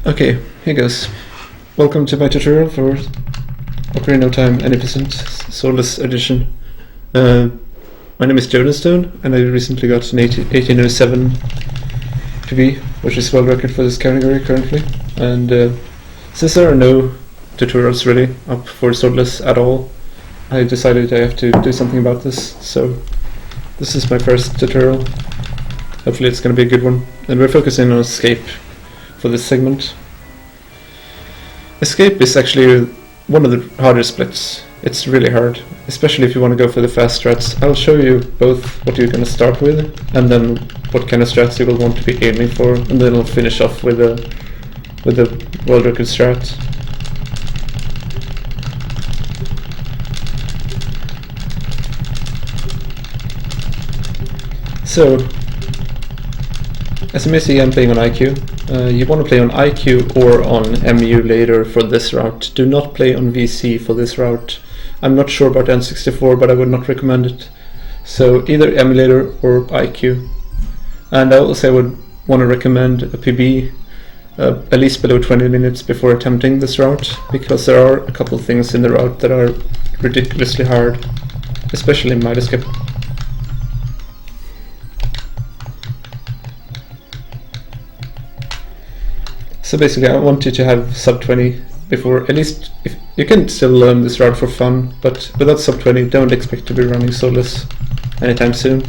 Okay, here goes. Welcome to my tutorial for Ocarina of Time Any% Swordless edition. My name is Stone, and I recently got an 1807 PB, which is world record for this category currently. And since there are no tutorials really up for Swordless at all, I decided I have to do something about this. So this is my first tutorial. Hopefully it's going to be a good one. And we're focusing on escape for this segment. Escape is actually one of the harder splits. It's really hard, especially if you want to go for the fast strats. I'll show you both what you're going to start with and then what kind of strats you will want to be aiming for, and then I'll finish off with the world record strat. So, as you may see, I'm playing on IQ. You want to play on IQ or on emulator for this route. Do not play on VC for this route. I'm not sure about N64, but I would not recommend it. So either emulator or IQ. And I also would want to recommend a PB at least below 20 minutes before attempting this route, because there are a couple things in the route that are ridiculously hard, especially in Midas Skip. So basically I want you to have sub 20 before, at least, if you can still learn this route for fun, but without sub 20 don't expect to be running Swordless anytime soon.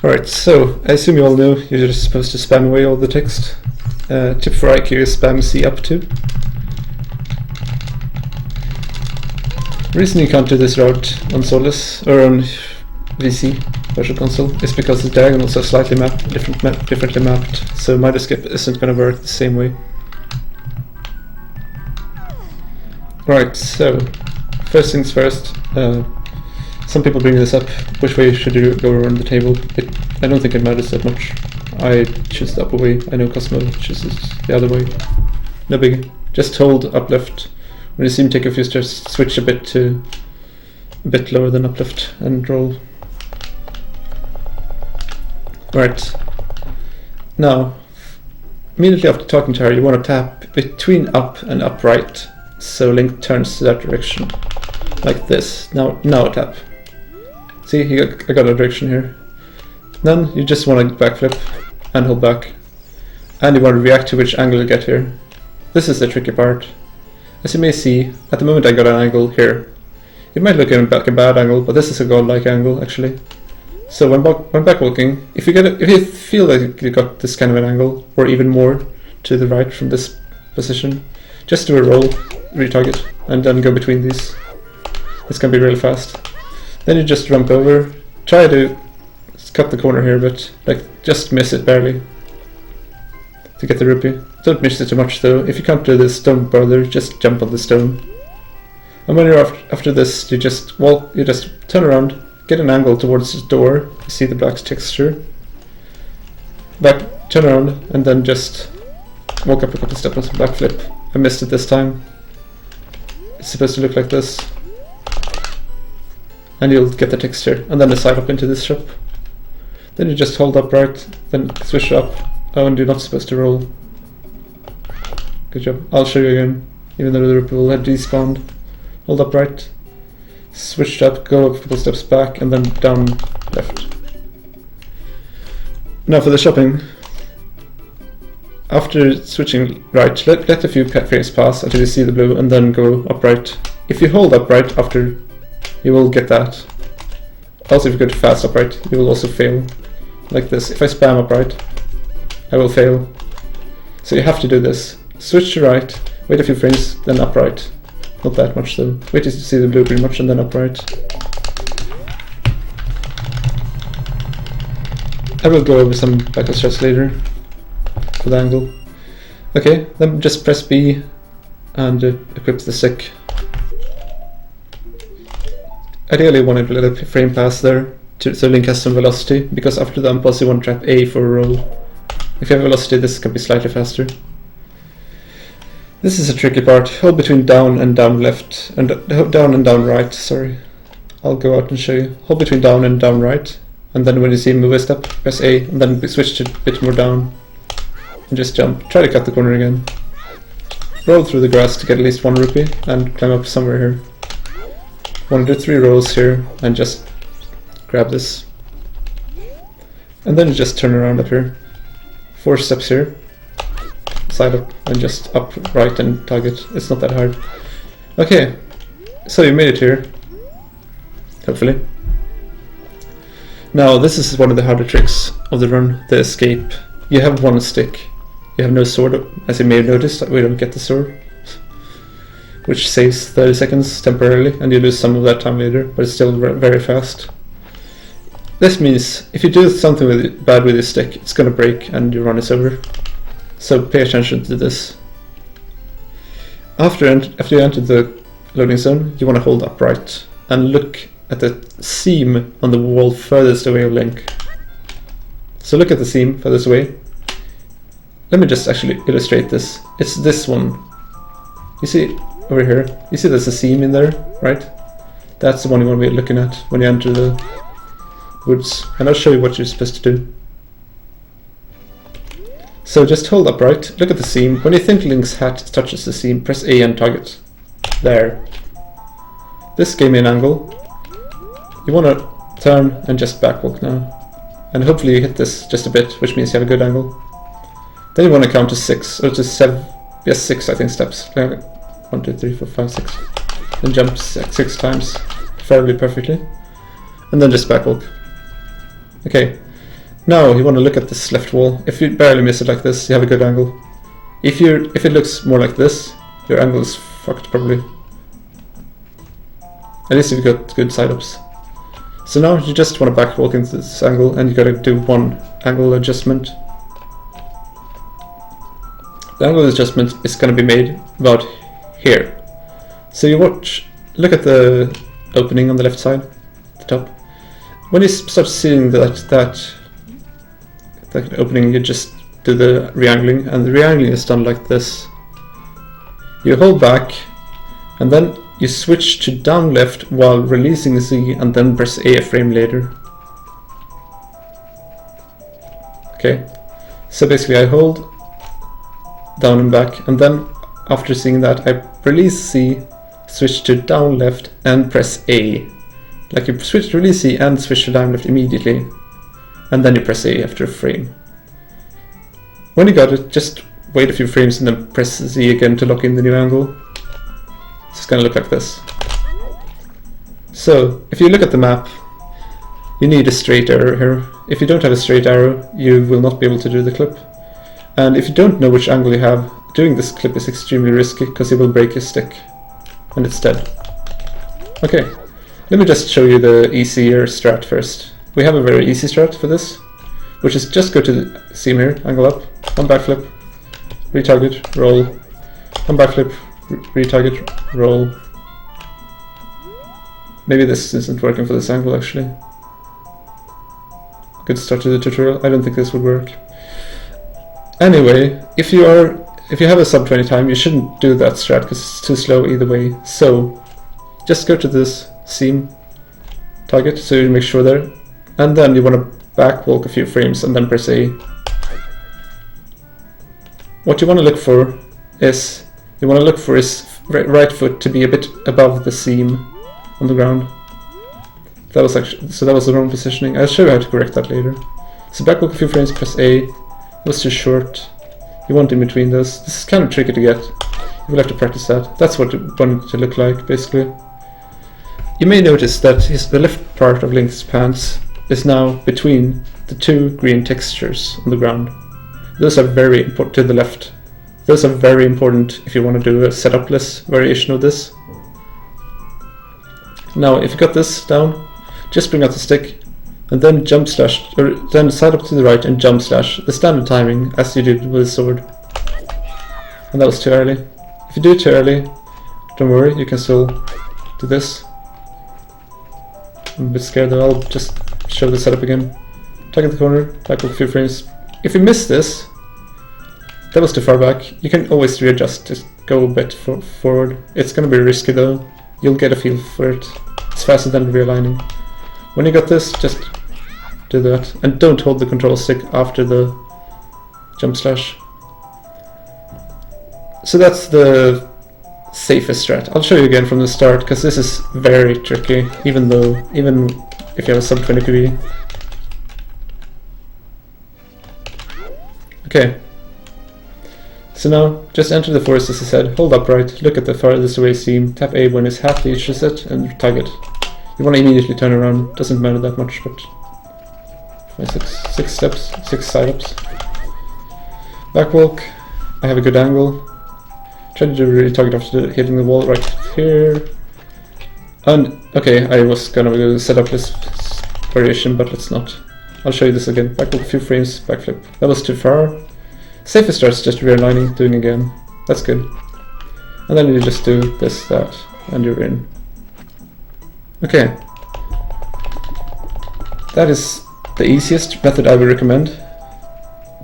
Alright, so I assume you all know you're just supposed to spam away all the text. Tip for IQ is spam C up to. The reason you can't do this route on Swordless, or on VC, Virtual Console, is because the diagonals are slightly differently mapped, so Midas Skip isn't going to work the same way. Right, so first things first, some people bring this up, which way should you go around the table? I don't think it matters that much. I choose the upper way. I know Cosmo chooses the other way. No biggie. Just hold up left. When you see him take a few steps, switch a bit lower than up left and roll. Right, now immediately after talking to her you want to tap between up and upright, so Link turns to that direction, like this. Now tap. See, I got a direction here. Then you just want to backflip and hold back, and you want to react to which angle you get here. This is the tricky part. As you may see, at the moment I got an angle here. It might look like a bad angle, but this is a godlike angle actually. So when backwalking, if you feel like you got this kind of an angle, or even more to the right from this position, just do a roll, retarget, and then go between these. This can be really fast. Then you just jump over, try to cut the corner here, but just miss it barely to get the rupee. Don't miss it too much though. If you can't do this, don't bother, just jump on the stone. And when you're after this, you just turn around, get an angle towards the door, you see the black texture, turn around, and then just walk up a couple steps and backflip. I missed it this time. It's supposed to look like this, and you'll get the texture, and then the side up into this shop. Then you just hold upright, then switch it up. Oh, and you're not supposed to roll. Good job. I'll show you again, even though the rupee will have despawned. Hold upright, switch up, go a couple steps back, and then down left. Now for the shopping. After switching right, let a few frames pass until you see the blue, and then go upright. If you hold upright after, you will get that. Also, if you go too fast upright, you will also fail. Like this. If I spam upright, I will fail. So you have to do this. Switch to right, wait a few frames, then upright. Not that much though. Wait till you see the blue pretty much, and then upright. I will go over some backup strats later for the angle. Okay, then just press B and equip the stick. Ideally, you want to let a frame pass there so Link has some velocity, because after the unpause you want to trap A for a roll. If you have velocity, this can be slightly faster. This is a tricky part. Hold between down and down left, and down and down right, sorry. I'll go out and show you. Hold between down and down right, and then when you see move a step, press A, and then switch to a bit more down. and just jump. Try to cut the corner again. Roll through the grass to get at least 1 rupee and climb up somewhere here. Want to do 3 rolls here and just grab this. And then you just turn around up here. 4 steps here. Side up and just up, right and target. It's not that hard. Okay, so you made it here. Hopefully. Now this is one of the harder tricks of the run, the escape. You have 1 stick. You have no sword, as you may have noticed. We don't get the sword, which saves 30 seconds temporarily, and you lose some of that time later, but it's still very fast. This means if you do something bad with your stick, it's gonna break and your run is over. So pay attention to this. After you enter the loading zone, you want to hold upright and look at the seam on the wall furthest away of Link. So look at the seam furthest away. Let me just actually illustrate this. It's this one. You see over here? You see there's a seam in there, right? That's the one you want to be looking at when you enter the woods. And I'll show you what you're supposed to do. So just hold upright, look at the seam. When you think Link's hat touches the seam, press A and target. There. This gave me an angle. You want to turn and just backwalk now. And hopefully you hit this just a bit, which means you have a good angle. Then you want to count to 6, or to 7, yes 6 I think steps. 1, 2, 3, 4, 5, 6. Then jump 6 times, fairly perfectly. And then just backwalk. Okay. Now you want to look at this left wall. If you barely miss it like this, you have a good angle. If it looks more like this, your angle is fucked probably. At least if you've got good side-ups. So now you just want to backwalk into this angle, and you gotta do 1 angle adjustment. The angle adjustment is gonna be made about here. So you look at the opening on the left side, the top. When you start seeing that opening, you just do the re-angling, and the re-angling is done like this. You hold back, and then you switch to down left while releasing Z, and then press A frame later. Okay, so basically I hold down and back, and then after seeing that I release C, switch to down left and press A. Like you switch to release C and switch to down left immediately. And then you press A after a frame. When you got it, just wait a few frames and then press Z again to lock in the new angle. It's gonna look like this. So, if you look at the map, you need a straight arrow here. If you don't have a straight arrow, you will not be able to do the clip. And if you don't know which angle you have, doing this clip is extremely risky because it will break your stick. And it's dead. Okay, let me just show you the easier strat first. We have a very easy strat for this, which is just go to the seam here, angle up, 1 backflip, retarget, roll, 1 backflip, retarget, roll. Maybe this isn't working for this angle actually. Good start to the tutorial. I don't think this would work. Anyway, if you have a sub 20 time, you shouldn't do that strat because it's too slow either way. So just go to this seam, target, so you make sure there. And then you want to backwalk a few frames and then press A. What you want to look for is right foot to be a bit above the seam on the ground. That was the wrong positioning. I'll show you how to correct that later. So backwalk a few frames, press A. It was too short. You want in between those. This is kind of tricky to get. You will have to practice that. That's what you want it to look like, basically. You may notice that the left part of Link's pants is now between the 2 green textures on the ground. Those are very important to the left. Those are very important if you want to do a setup-less variation of this. Now, if you got this down, just bring out the stick, and then jump slash, or then side up to the right and jump slash, the standard timing as you did with the sword. And that was too early. If you do it too early, don't worry, you can still do this. I'm a bit scared that I'll just show the setup again. Target the corner, backwalk a few frames. If you miss this, that was too far back, you can always readjust, just go a bit forward. It's gonna be risky though, you'll get a feel for it. It's faster than realigning. When you got this, just do that, and don't hold the control stick after the jump slash. So that's the safest strat. I'll show you again from the start, because this is very tricky, even if you have a sub 20 PV. Okay. So now, just enter the forest as I said, hold upright, look at the farthest away seam, tap A when it's half reaches it, and tag it. You want to immediately turn around, doesn't matter that much, but... 6 steps, 6 side-ups. Back walk, I have a good angle. Try to really target after hitting the wall right here. And, okay, I was gonna set up this variation, but let's not. I'll show you this again. Back walk a few frames, backflip. That was too far. Safest starts just realigning, doing again. That's good. And then you just do this, that, and you're in. Okay. That is the easiest method I would recommend.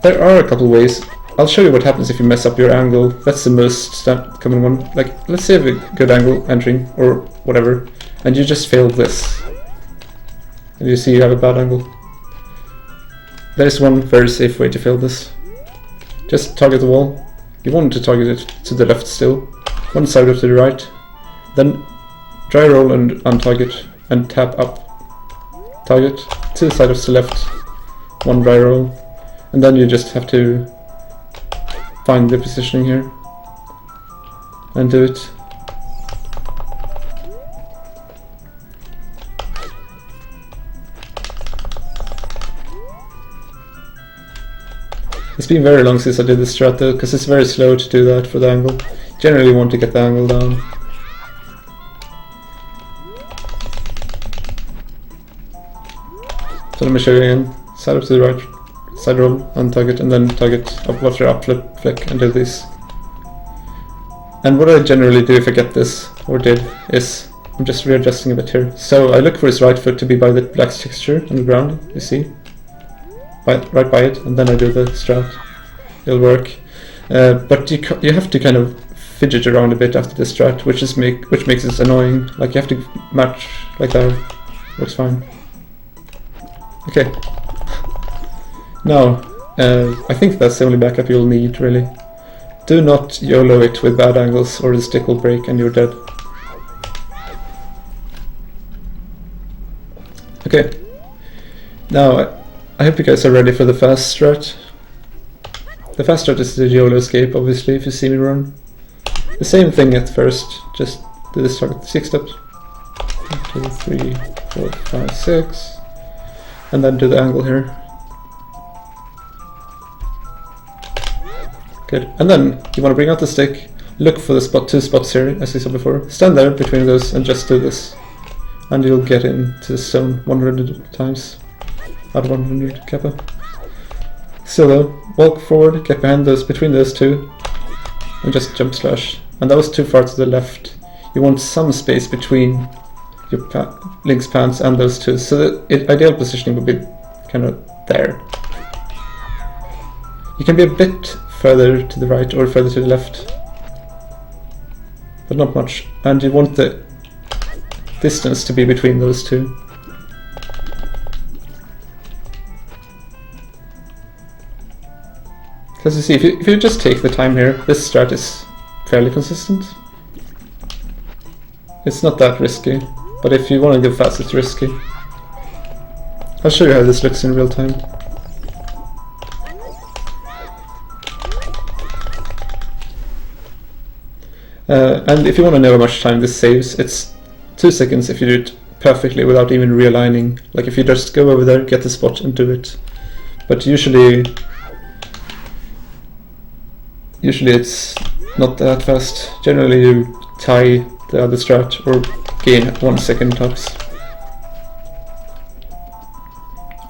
There are a couple ways. I'll show you what happens if you mess up your angle. That's the most common one. Like, let's say you have a good angle entering, or whatever, and you just failed this. And you see you have a bad angle. There's one very safe way to fail this. Just target the wall. You want to target it to the left still. One side up to the right. Then dry roll and untarget and tap up. Target, 2 sides to the left, 1 dry roll. And then you just have to find the positioning here and do it. It's been very long since I did this strat though, because it's very slow to do that for the angle. Generally want to get the angle down. So let me show you again. Side up to the right, side roll, untarget, and then target up after up flip, flick, and do this. And what I generally do if I get this, or did, is I'm just readjusting a bit here. So I look for his right foot to be by the black texture on the ground, you see? Right by it, and then I do the strat. It'll work. But you have to kind of fidget around a bit after the strat, which makes it annoying. Like you have to match like that. Works fine. Okay. Now, I think that's the only backup you'll need, really. Do not YOLO it with bad angles, or the stick will break and you're dead. Okay. Now, I hope you guys are ready for the fast strat. The fast strat is the YOLO escape, obviously, if you see me run. The same thing at first, just do this target 6 steps. 1, 2, 3, 4, 5, 6. And then do the angle here. Good. And then you want to bring out the stick, look for the 2 spots here, as you saw before. Stand there between those and just do this. And you'll get into the zone 100 times. Out of 100 kappa. Solo, walk forward, get behind those, between those 2, and just jump slash. And that was too far to the left. You want some space between your Link's pants and those 2, so the ideal positioning would be kind of there. You can be a bit further to the right or further to the left, but not much. And you want the distance to be between those 2. Because you see, if you just take the time here, this strat is fairly consistent. It's not that risky, but if you want to go fast, it's risky. I'll show you how this looks in real time. And if you want to know how much time this saves, it's 2 seconds if you do it perfectly without even realigning. Like if you just go over there, get the spot and do it. But usually it's not that fast. Generally you tie the other strat or gain 1 second tops.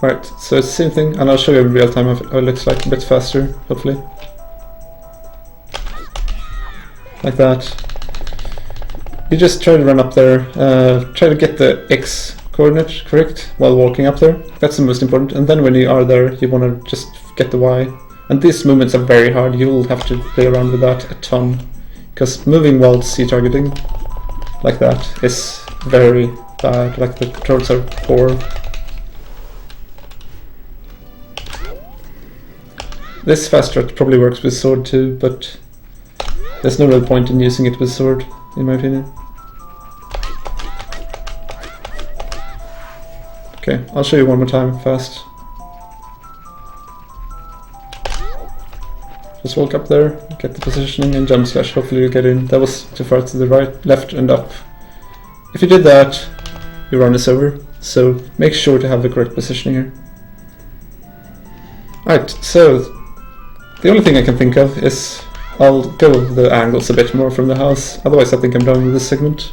Alright, so it's the same thing, and I'll show you in real time how it looks like, a bit faster, hopefully. Like that. You just try to run up there, try to get the X coordinate correct while walking up there. That's the most important, and then when you are there, you want to just get the Y. And these movements are very hard, you'll have to play around with that a ton. Because moving while C-targeting, like that, is very bad, like the controls are poor. This fast strat probably works with sword too, but There's no real point in using it with sword, in my opinion. Okay, I'll show you one more time, fast. Just walk up there, get the positioning and jump slash, hopefully you get in. That was too far to the right, left and up. If you did that, your run is over, so make sure to have the correct positioning here. Alright, so the only thing I can think of is I'll go the angles a bit more from the house, otherwise I think I'm done with this segment.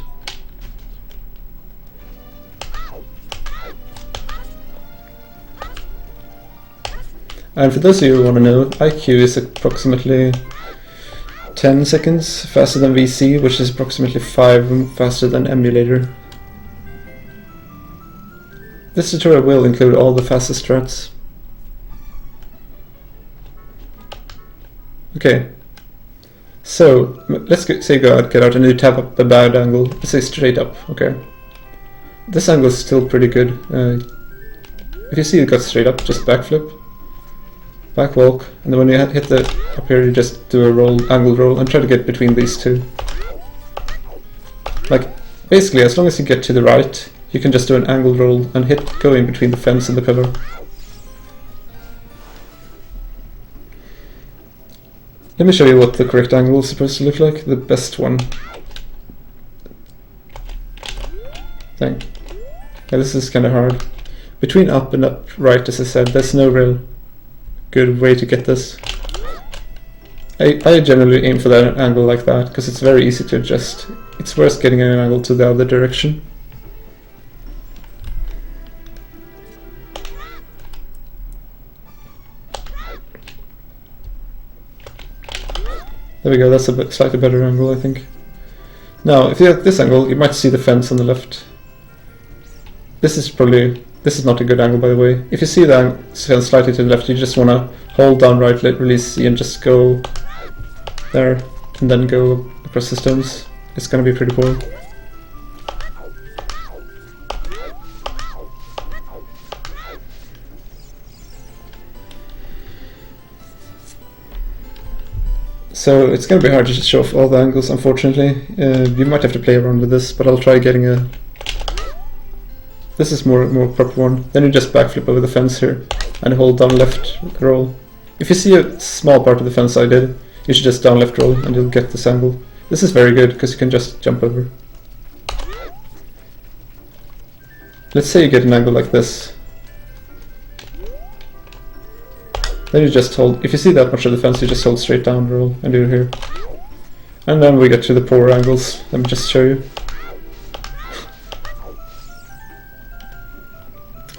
And for those of you who want to know, IQ is approximately 10 seconds faster than VC, which is approximately 5 faster than emulator. This tutorial will include all the fastest strats. Okay, so let's say get out and you tap up the bad angle. Let's say straight up, okay. This angle is still pretty good. If you see it got straight up, just backflip. Back walk, and then when you hit the up here, you just do a roll, angle roll, and try to get between these two. Like, basically, as long as you get to the right, you can just do an angle roll and go in between the fence and the pillar. Let me show you what the correct angle is supposed to look like, the best one. Dang. Yeah, this is kind of hard. Between up and up right, as I said, there's no real good way to get this. I generally aim for that angle like that, because it's very easy to adjust. It's worth getting an angle to the other direction. There we go, that's a slightly better angle, I think. Now, if you have this angle, you might see the fence on the left. This is not a good angle, by the way. If you see the fence slightly to the left, you just want to hold down right, let release C, and just go there, and then go across the stones. It's going to be pretty cool. So it's going to be hard to show off all the angles, unfortunately. You might have to play around with this, but I'll try getting a... This is more proper one. Then you just backflip over the fence here and hold down left roll. If you see a small part of the fence I did, you should just down left roll and you'll get this angle. This is very good because you can just jump over. Let's say you get an angle like this. Then you just hold, if you see that much of the fence, you just hold straight down roll and do it here. And then we get to the poor angles. Let me just show you.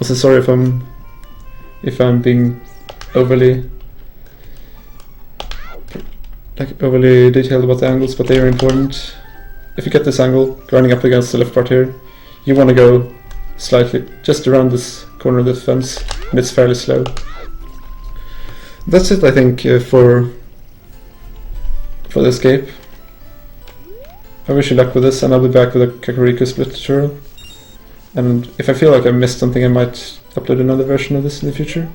Also, sorry if I'm being overly detailed about the angles, but they are important. If you get this angle grinding up against the left part here, you want to go slightly just around this corner of the fence, and it's fairly slow. That's it, I think, for the escape. I wish you luck with this, and I'll be back with a Kakariko split tutorial. And if I feel like I missed something, I might upload another version of this in the future.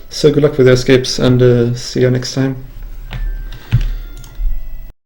So good luck with the escapes, and see you next time.